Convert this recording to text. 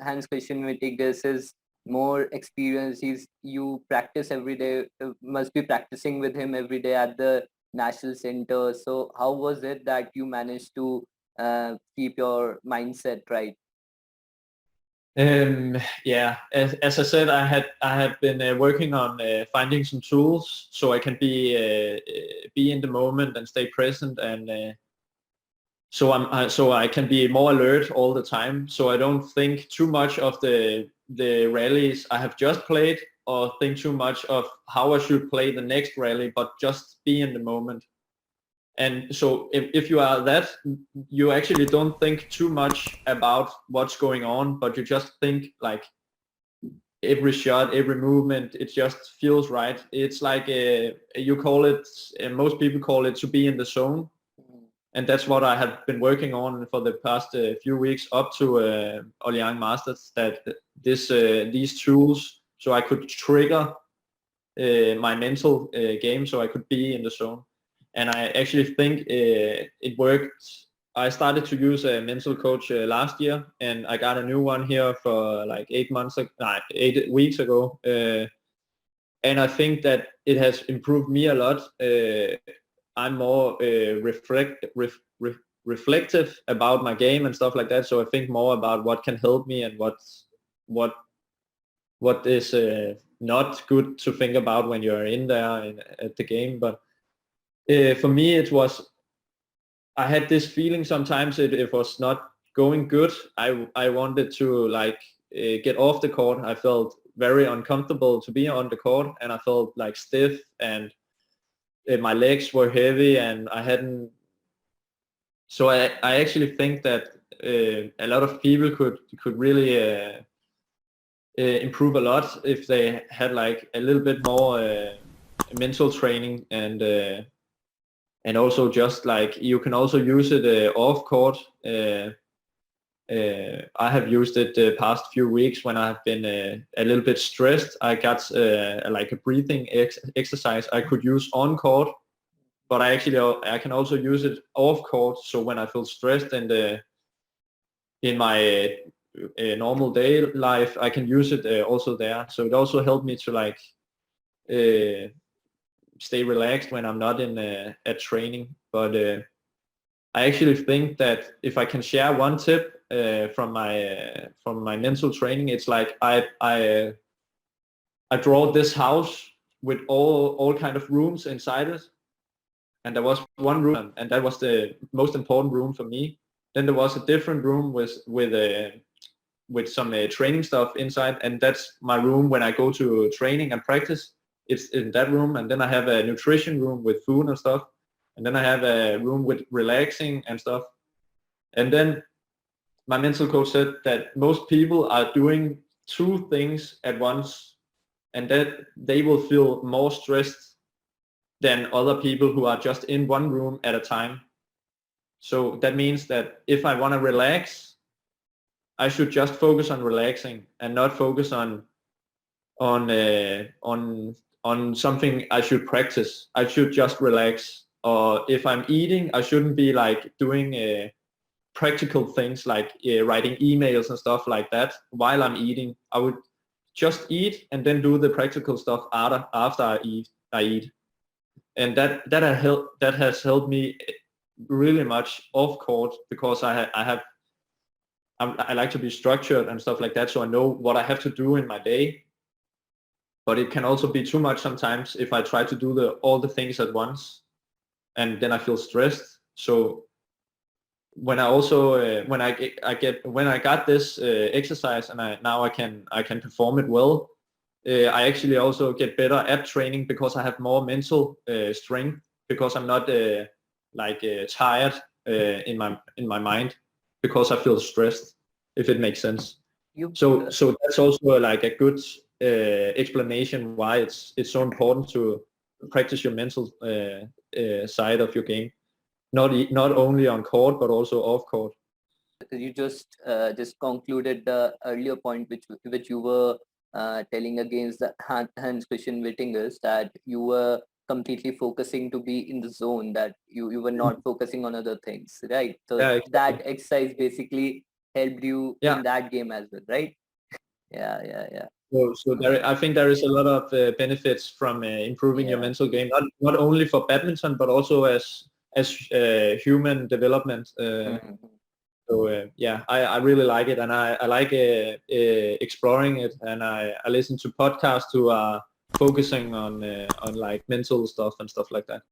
Hans Christian Vitiges is more experienced. You practice every day. Must be practicing with him every day at the national center. So how was it that you managed to keep your mindset right? Yeah, as I said, I have been working on finding some tools so I can be in the moment and stay present, and so I can be more alert all the time. So I don't think too much of the rallies I have just played, or think too much of how I should play the next rally, but just be in the moment. And so if you are that, you actually don't think too much about what's going on, but you just think like every shot, every movement, it just feels right. It's like you call it, most people call it to be in the zone. And that's what I have been working on for the past few weeks up to Oliang Masters, that these tools, so I could trigger my mental game, so I could be in the zone. And I actually think it worked. I started to use a mental coach last year, and I got a new one here for like 8 weeks ago. And I think that it has improved me a lot. I'm more reflective about my game and stuff like that. So I think more about what can help me and what is not good to think about when you're in there at the game. But for me, I had this feeling sometimes it was not going good. I wanted to like get off the court. I felt very uncomfortable to be on the court, and I felt like stiff, and my legs were heavy, and I hadn't. So I actually think that a lot of people could really improve a lot if they had like a little bit more mental training, and also just like you can also use it off court. I have used it the past few weeks when I have been a little bit stressed. I got like a breathing exercise I could use on court, but I can also use it off court. So when I feel stressed in my normal day life, I can use it also there. So it also helped me to like stay relaxed when I'm not in at training. But I actually think that if I can share one tip from my mental training, it's like I draw this house with all kind of rooms inside it, and there was one room, and that was the most important room for me. Then there was a different room with some training stuff inside, and that's my room when I go to training and practice. It's in that room, and then I have a nutrition room with food and stuff, and then I have a room with relaxing and stuff. And then my mental coach said that most people are doing two things at once, and that they will feel more stressed than other people who are just in one room at a time. So that means that if I want to relax, I should just focus on relaxing and not focus on something I should practice. I should just relax. Or if I'm eating, I shouldn't be like doing practical things like writing emails and stuff like that while I'm eating. I would just eat and then do the practical stuff after I eat. And that has helped me really much off court, because I like to be structured and stuff like that, so I know what I have to do in my day. But it can also be too much sometimes if I try to do all the things at once, and then I feel stressed. So when I also when I got this exercise, and now I can perform it well, I actually also get better at training because I have more mental strength, because I'm not tired in my mind, because I feel stressed, if it makes sense. You So that's also like a good explanation why it's so important to practice your mental side of your game, not only on court but also off court. you just concluded the earlier point which you were telling against the Hans Christian Wittingers, that you were completely focusing to be in the zone, that you were not focusing on other things, right? So Yeah, that exactly. exercise basically helped you Yeah. in that game as well, right? Yeah. So I think there is a lot of benefits from improving your Yeah. mental game, not only for badminton but also as human development. Mhm. So yeah, I really like it, and I like exploring it, and I listen to podcasts who are focusing on like mental stuff and stuff like that.